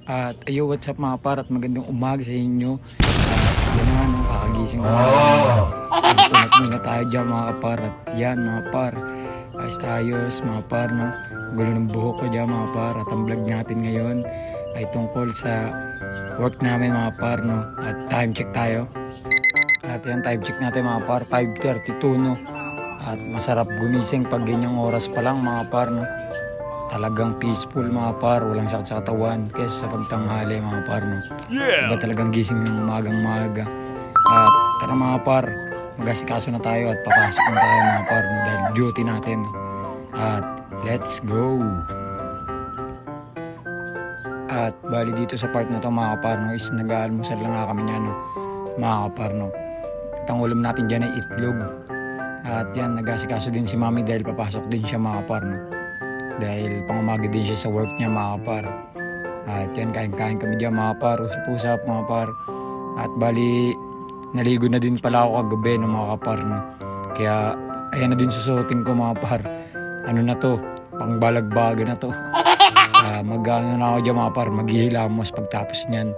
At ayo, what's up mga par, at magandang umaga sa inyo. At yan na, no, kakagising ko na. Punat muna tayo dyan mga par. At yan mga par, ayos mga par, no. Gulo ng buhok ko dyan mga par. At ang vlog natin ngayon ay tungkol sa work namin mga par, no. At time check tayo. At yan, time check natin mga par, 5:32, no. At masarap gumising pag ganyang oras pa lang mga par, no. Talagang peaceful mga par, walang sakit sa katawan kaysa sa pagtanghali mga par, no. Iba talagang gising ng umagang maaga. At tara mga par, mag-asikaso na tayo at papasok na tayo mga par, no, dahil duty natin. At let's go! At bali dito sa part na to mga par, no, is nag-aalmusal lang nga kami niya, no, mga par, no. At ang ulam natin dyan ay itlog. At yan, nag-asikaso din si mami dahil papasok din siya mga par, no. Dahil pangumaga din siya sa work niya mga par. At yan, kain-kain kami dyan mga par, usap-usap mga par. At bali, naligo na din pala ako kagabi ng mga kapar, no. Kaya ayan na din susuotin ko mga par. Ano na to, pang balagbaga na to. Mag-ano na ako dyan mga par, maghihilamos pagtapos niyan.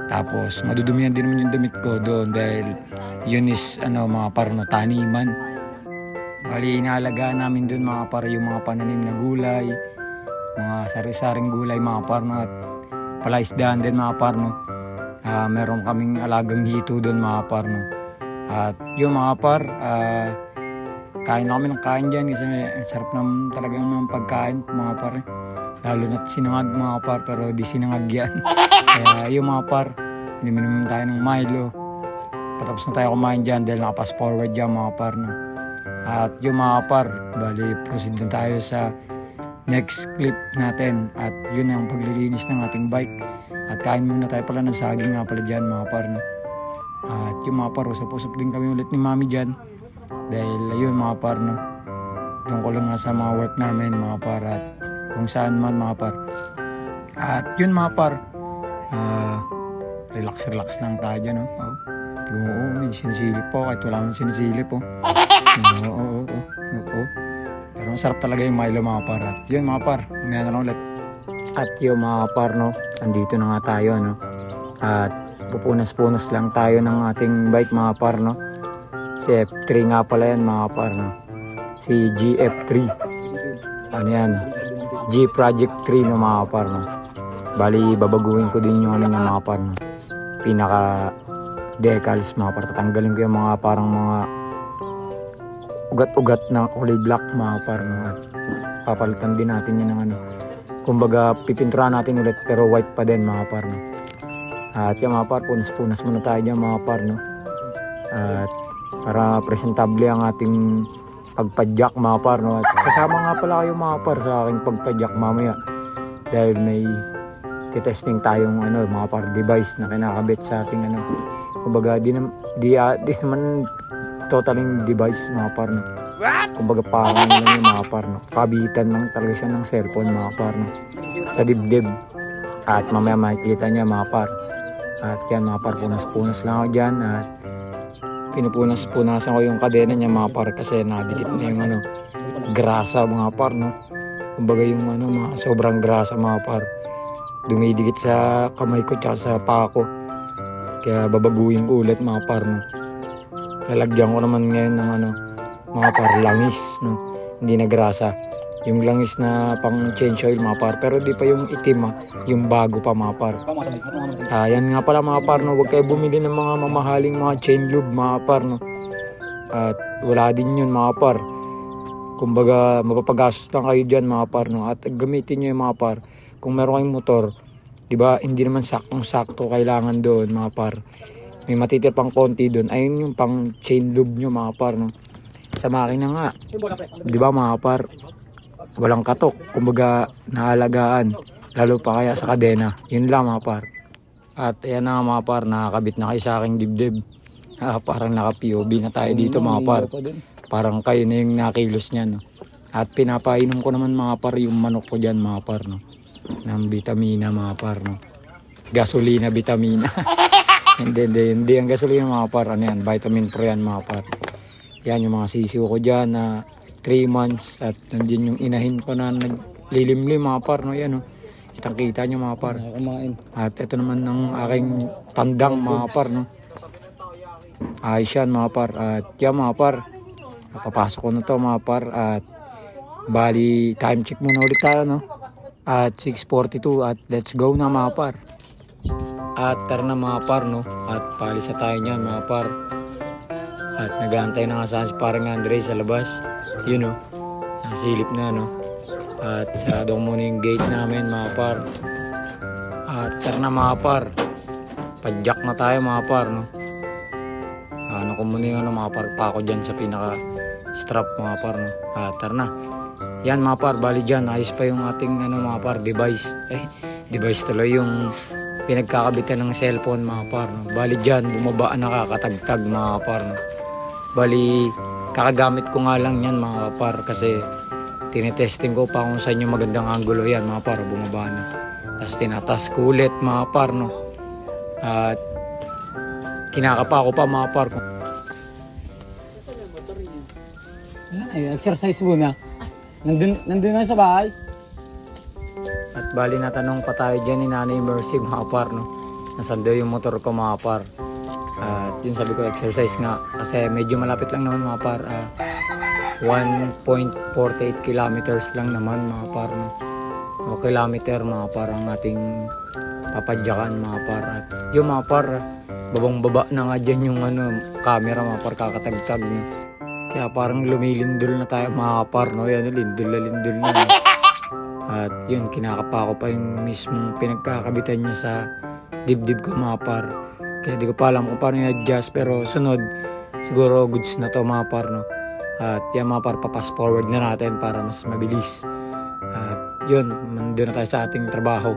Tapos madudumihan din naman yung damit ko doon dahil yun is ano mga par, no, taniman. Bali, inaalagaan namin dun mga par yung mga pananim na gulay, mga sari-saring gulay mga par, no, at palaisdaan din mga par, no. Meron kaming alagang hito dun mga par, no. At yung mga par, kain na kami ng kain dyan kasi sarap naman talagang ng pagkain mga par, eh. Lalo na't sinangag mga par, pero di sinangag yan. Kaya yung mga par, minimum tayo ng Milo. Patapos na tayo kumain dyan dahil nakapass forward dyan mga par, no. At yung mga par, bali proceed na tayo sa next clip natin. At yun ang paglilinis ng ating bike. At kain muna tayo pala ng saging nga pala dyan mga par, no? At yung mga par, usap-usap din kami ulit ni mami dyan. Dahil ayun mga par, no, tungkol lang nga sa mga work namin mga par, at kung saan man mga par. At yun mga par, relax lang tayo dyan, no? Oo, may sinisilip po kahit wala man sinisilip po. Oo. Pero masarap talaga yung Milo mga par. At yun mga par, mamaya na lang ulit. At yung mga par, no, andito na nga tayo, no. At pupunas-punas lang tayo ng ating bike mga par, no. Si F3 nga pala yan mga par, no. Si GF3. Ano yan? G Project 3 no mga par, no. Bali, babaguhin ko din yung ano niya mga par, no. Pinaka decals mga par. Tatanggalin ko yung mga parang mga ugat-ugat na kulay black mga par, no. At papalitan din natin yun ng ano, kumbaga pipinturahan natin ulit pero white pa din mga par, no. At yung mga par, punas-punas muna tayo dyan mga par, no. At para presentable ang ating pagpadyak mga par, no. At sasama nga pala kayo mga par sa aking pagpadyak mamaya dahil may testing tayong ano mga par, device na kinakabit sa ating ano, kumbaga di naman totaling device mga par, no. Kumbaga parang lang yung mga par, no. Kabitan lang talaga siya ng cellphone mga par, no, sa dibdib. At mamaya makikita niya mga par. At yan mga par, punas-punas lang ako dyan. At pinupunas-punasan ko yung kadena niya mga par kasi nadikit na yung ano, grasa mga par, no. Kumbaga yung ano, mga sobrang grasa mga par, dumidikit sa kamay ko tsaka sa paa ko. Kaya babaguhin ko ulit mga par, no. Lalagyan ko naman ngayon ng ano mga par, langis, no, hindi na grasa. Yung langis na pang change oil mga par, pero di pa yung itim, yung bago pa mga par. Yan nga pala mga par, no, huwag kayo bumili ng mga mamahaling mga chain lube mga par, no. At wala din yun mga par, kumbaga mapapagastos lang kayo dyan mga par, no. At gamitin nyo yung mga par, kung meron kayong motor, diba, hindi naman saktong-sakto kailangan doon mga par. May matitir pang konti doon, ayun yung pang chain lube nyo mga par, no. Sa makina nga, diba mga par, walang katok, kumbaga naalagaan, lalo pa kaya sa kadena. Yun lang mga par. At ayan na mga par, nakakabit na kayo sa aking dibdib. Parang naka-POV na tayo dito mga par. Parang kayo na yung nakilos niyan, no. At pinapainom ko naman mga par yung manok ko dyan mga par, no, ng vitamina mga par, no. Gasolina vitamina. Hindi ang gasolina mga par, ano yan, vitamin pro yan mga par. Yan yung mga sisiw ko dyan na 3 months. At nandiyan yung inahin ko na naglilimlim mga par, no. Yan, no. Kitang kita nyo mga par. Kumain. At ito naman ng aking tandang mga par, no. Ayos yan mga par. At yan mga par, papasok ko na to mga par. At bali time check muna ulit tayo, no. At 6:42 at let's go na mga par. At tara na mga par, no. At paalis na tayo niyan mga par. At nag-aantay na nga saan si parang Andre sa labas. Yun, no. Nasilip na, no. At sarado ko muna yung gate namin mga par. At tara na mga par. Padjak na tayo mga par, no. Ano ko muna yung mga par pa ako dyan sa pinaka strap mga par, no. At tara na. Yan mga par, bali dyan. Ayos pa yung ating mga par device. Device tuloy yung pinagkakabitan ng cellphone mga par, no. Bali dyan, bumaba nakakatagtag mga par, no. Bali, kakagamit ko nga lang yan mga par kasi tinetesting ko pa kung saan yung magandang angulo yan mga par, bumaba na. Tapos tinatas ko ulit mga par, no. At kinakapa ko pa mga par. Exercise muna. Nandun na sa bahay. At bali natanong pa tayo dyan ni Nanay Mercy mga par, no. Nasaan daw yung motor ko mga par. At yun sabi ko exercise nga kasi medyo malapit lang naman mga par. 1.48 kilometers lang naman mga par, no. O kilometer mga par ang ating papadyakan mga par. At yung mga par, babang baba na nga dyan yung camera mga par, kakatagtag, no. Kaya parang lumilindol na tayo mga par, no. Yan, lindol na lindol na, no. At yun, kinakapa ko pa yung mismong pinagkakabitan niya sa dibdib ko mga par. Kaya di ko pa alam kung paano i-adjust, pero sunod siguro goods na to mga par, no. At yan mga par, papas forward na natin para mas mabilis. At yun, nandun na tayo sa ating trabaho.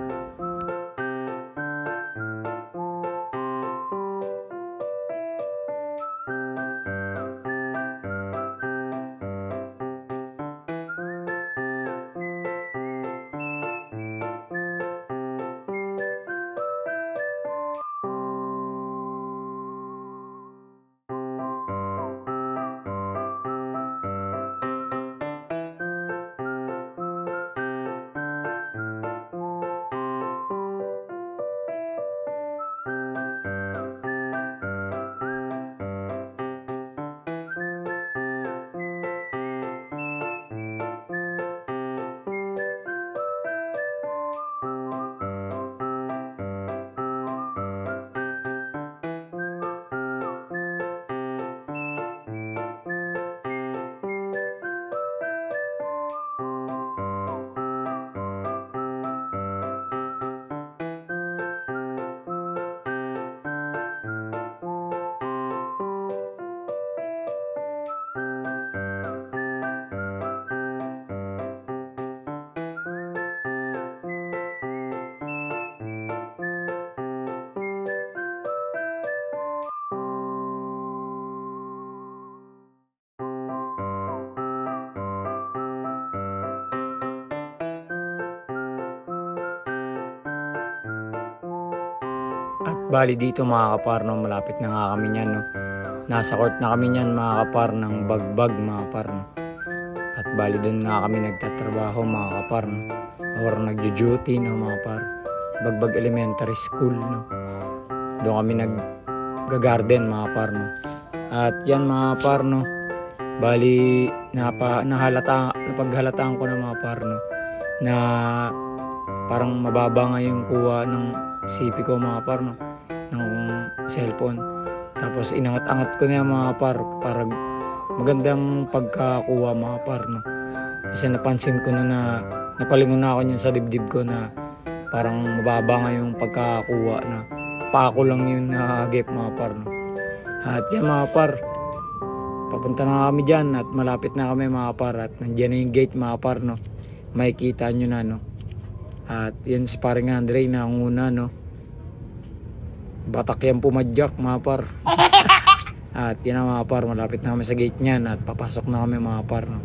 At bali dito mga kapar, no, malapit na nga kami niyan, no. Nasa court na kami niyan mga kapar ng Bagbag mga kapar, no. At bali doon nga kami nagtatrabaho mga kapar, no. Or nagjo-duty, no, mga kapar. Sa Bagbag Elementary School, no. Doon kami nag-garden mga kapar, no. At yan mga kapar, no. Bali napaghalataan ko na mga kapar, no, na parang mababa nga yung kuha ng CP ko mga par, no, ng cellphone. Tapos inangat-angat ko na yung mga par para magandang pagkakuha mga par, no. Kasi napansin ko na napalingon na ako niyan sa dibdib ko na parang mababa nga yung pagkakuha, na pako lang yung nahagip mga par, no. At yan mga par, papunta na kami dyan at malapit na kami mga par. At nandiyan na yung gate mga par, no. Makikita nyo na, no. At yun si paring Andre na ang una, no. Batak yan pumadyak mga par. At yun na mga par, malapit na kami sa gate niyan at papasok na kami mga par, no.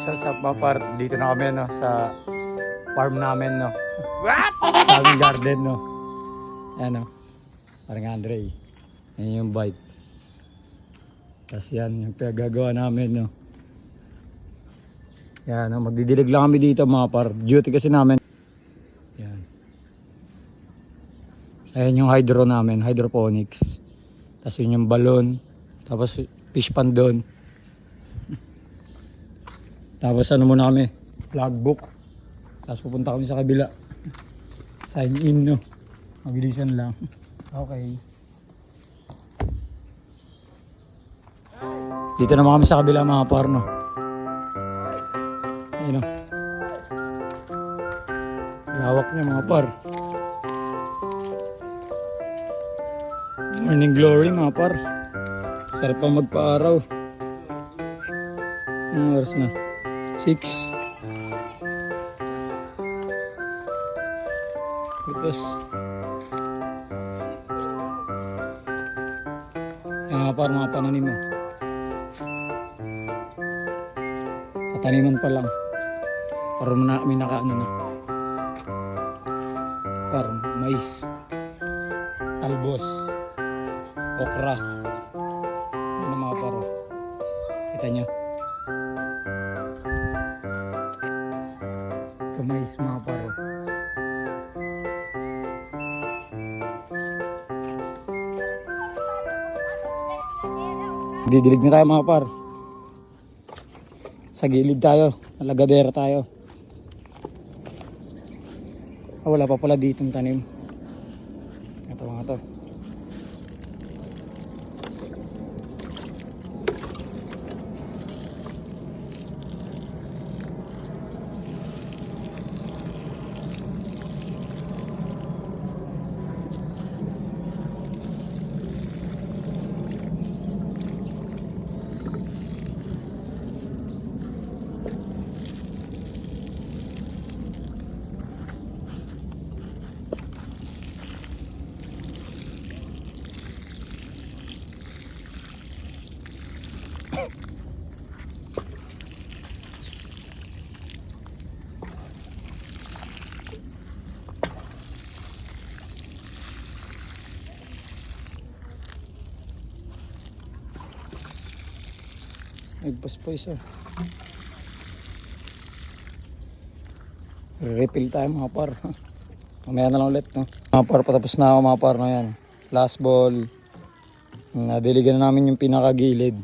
what's up mga par? Dito na kami no, sa farm namin no. What? Sa aming garden no. Ayan no. Parang Andre. Yan yung bite. Tapos yan yung pinagagawa namin no. Yan no, magdidilig lang kami dito mga par. Duty kasi namin. Yan. Ayan yung hydro namin, hydroponics. Tapos yun yung balon. Tapos fish pan doon. Tapos ano muna kami, logbook. Tapos pupunta kami sa kabila. Sign in no. Mabilisan lang. Okay. Dito naman kami sa kabila mga par no. Ayun no. Lawak niya mga par. Morning glory mga par. Sarap pa magpa-araw. Anong oras na? 6. Tapos yan mga par, mga pananim mo. Pataniman pa lang. Para may nakaano na. Par, mais, talbos, okra. Ano mga paro? Kita nyo? Kamais mga paro. Didilig na tayo mga par. Sa gilid tayo. Nalagadera tayo. Wala pa pala ditong tanim. Ito mga to. Nagpas pa isa. Refill tayo mga par. Mamaya na lang ulit no. Mga par, patapos na ako mga par na yan. Last ball. Nadiligan na namin yung pinakagilid.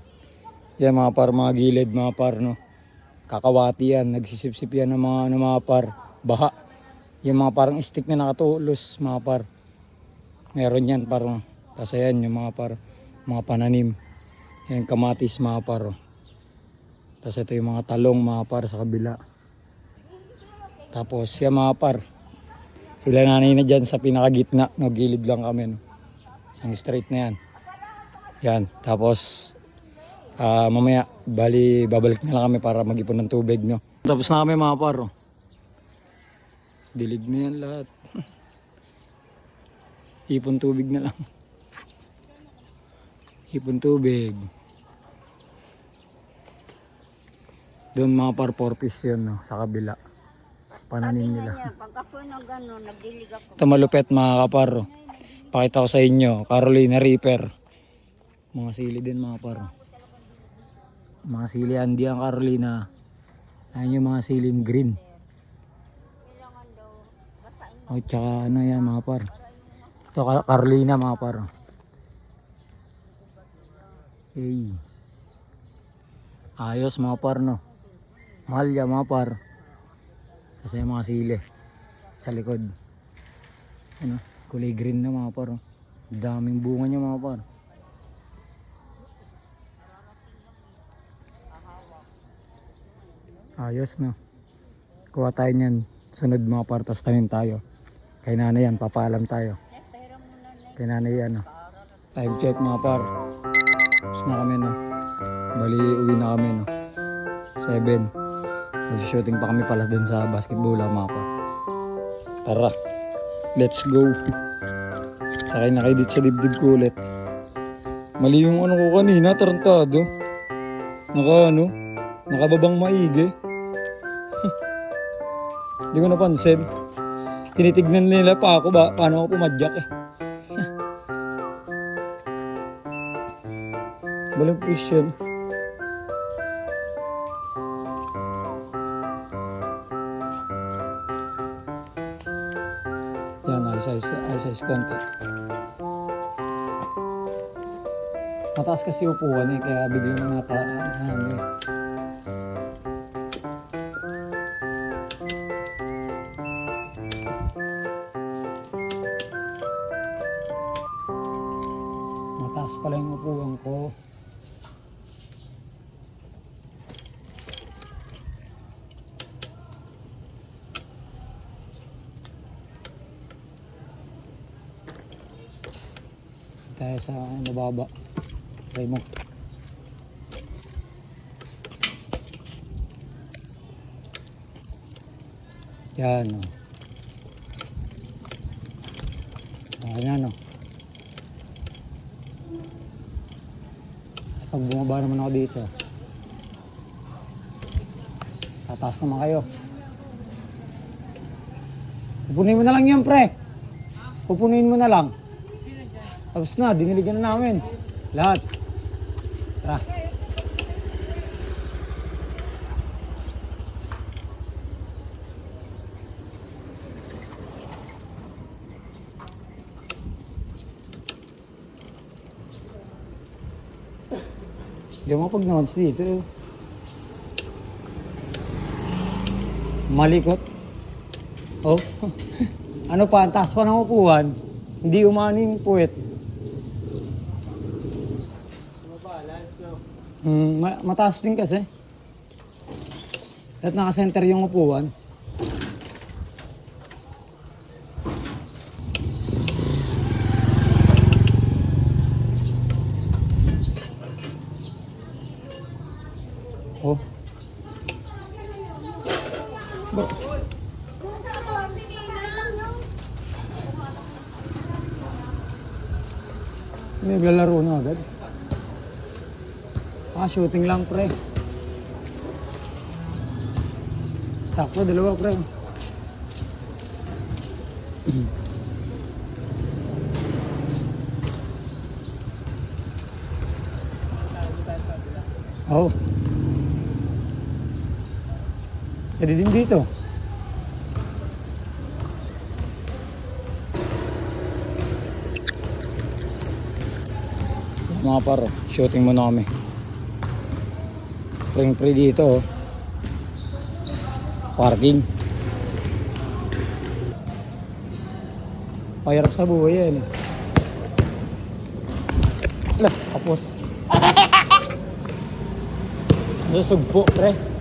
Yan mga par, mga gilid mga par no. Kakawati yan. Nagsisip-sip yan ng mga par. Baha. Yung mga parang stick na nakatulos mga par. Meron yan parang. Kasi yan yung mga par. Mga pananim. Yan kamatis mga par. Tapos ito yung mga talong mga par sa kabila. Tapos yan mga par. Sila nanay na dyan sa pinakagitna. No, gilid lang kami. No. Isang straight na yan. Yan. Tapos mamaya babalik na lang kami para mag-ipon ng tubig. No. Tapos na kami mga par. Oh. Dilig na yan lahat. Ipon tubig na lang. Ipon tubig. Doon mga par 4 piece yun no, sa kabila. Pananim nila. Pagkapuno gano'n, nagdilig ako. Ito malupet mga kapar. Pakita ko sa inyo, Carolina Reaper. Mga sili din mga par. Mga sili andi ang Carolina. Ayan yung mga siling green. O tsaka ano yan mga par. Ito Carolina mga par. Hey. Ayos mga par no. Mahal yan mga par. Kasi yung mga sili sa likod. Ano, kulay green na mga par. Daming bunga niya mga par. Ayos no. Kuha tayo niyan. Sunod mga par, tas tanin tayo. Kay nanay yan, papaalam tayo. Kay nanay yan no. Time check mga par. Tapos na kami no. Bali uwi na kami no. 7. Mag-shooting pa kami pala dun sa basketball mga par. Tara. Let's go. Sakay na kayo dito sa dibdib ko ulit. Mali yung ano ko kanina, tarantado. Naka ano, Nakababang maigi. Hindi ko napansin. Tinitignan nila pa ako ba? Paano ako pumadyak eh. Balang fish yun. Yan, ayos konti. Mataas kasi upuan eh, kaya biglang ano eh. Mataas pala yung upuan ko. Tayo sa nababa. Try mo. Yan o. Yan o. Pag bumaba naman ako dito, tataas naman kayo. Pupunin mo na lang yan, pre. Pupunin mo na lang. Tapos na, diniligan na namin. Lahat. Tara. Hindi mo pag-nounce dito. Malikot. Oh. Ano pa, ang taas pa ng upuan. Hindi umano yung puwet. Mataas din kasi. At naka-center yung upuan. Oh. May naglalaro na agad. Shooting lang, pre. Sakto, dalawa, pre. Oh. Pwede din dito. Mga paro, shooting muna kami. Pre dito, oh. Parking. Pahirap sa buhay yan. Ala, kapos. Susugpo, pre.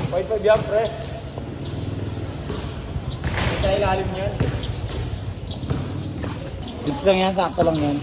Fight pa biyak, pre. Sa ilalim yan. Goods lang yan, sakto lang yan.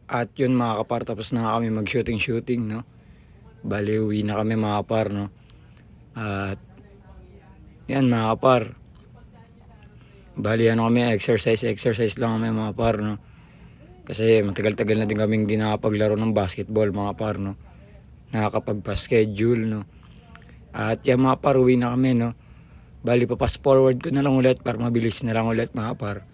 At yun mga kapar, tapos na kami mag-shooting, no? Bali, uwi na kami mga kapar, no? At yan mga kapar. Bali, ano kami, exercise lang kami mga kapar, no? Kasi matagal-tagal na din kaming di nakapaglaro ng basketball mga kapar, no? Nakakapagpa-schedule, no? At yan mga kapar, uwi na kami, no? Bali, papas forward ko na lang ulit para mabilis na lang ulit mga kapar.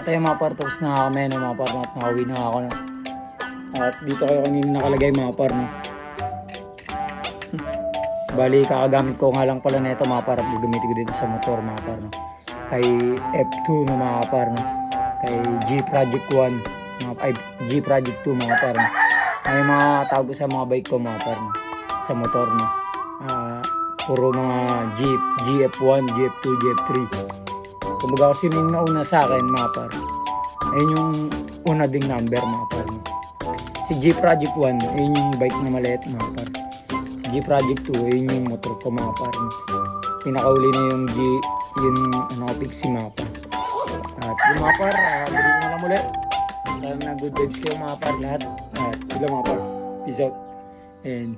ayun mga par, tapos na kami no, mga par, at nakauwi na ako no. At dito kayo kanina nakalagay mga par no. Bali kakagamit ko nga lang pala nito mga par, at gagamitin ko dito sa motor mga par no. Kay F2 no mga par no. Kay G Project 1, mga G Project 2 mga par no. Ay mga tawag ko sa mga bike ko mga par no. Sa motor no. Puro mga Jeep, GF1, GF2, GF3. Kumbaga kasi yung nauna sa akin mga par. Ayun yung una ding number mga par no. Si G Project 1, ayun yung bike na maliit mga par. G Project 2, ayun yung motor ko mga par. Pinakauli na yung Pixie mga par. At yung mga par, balik na lang ulit. Sana good vibes kayo mga par lahat. At sila mga par. Peace out. And,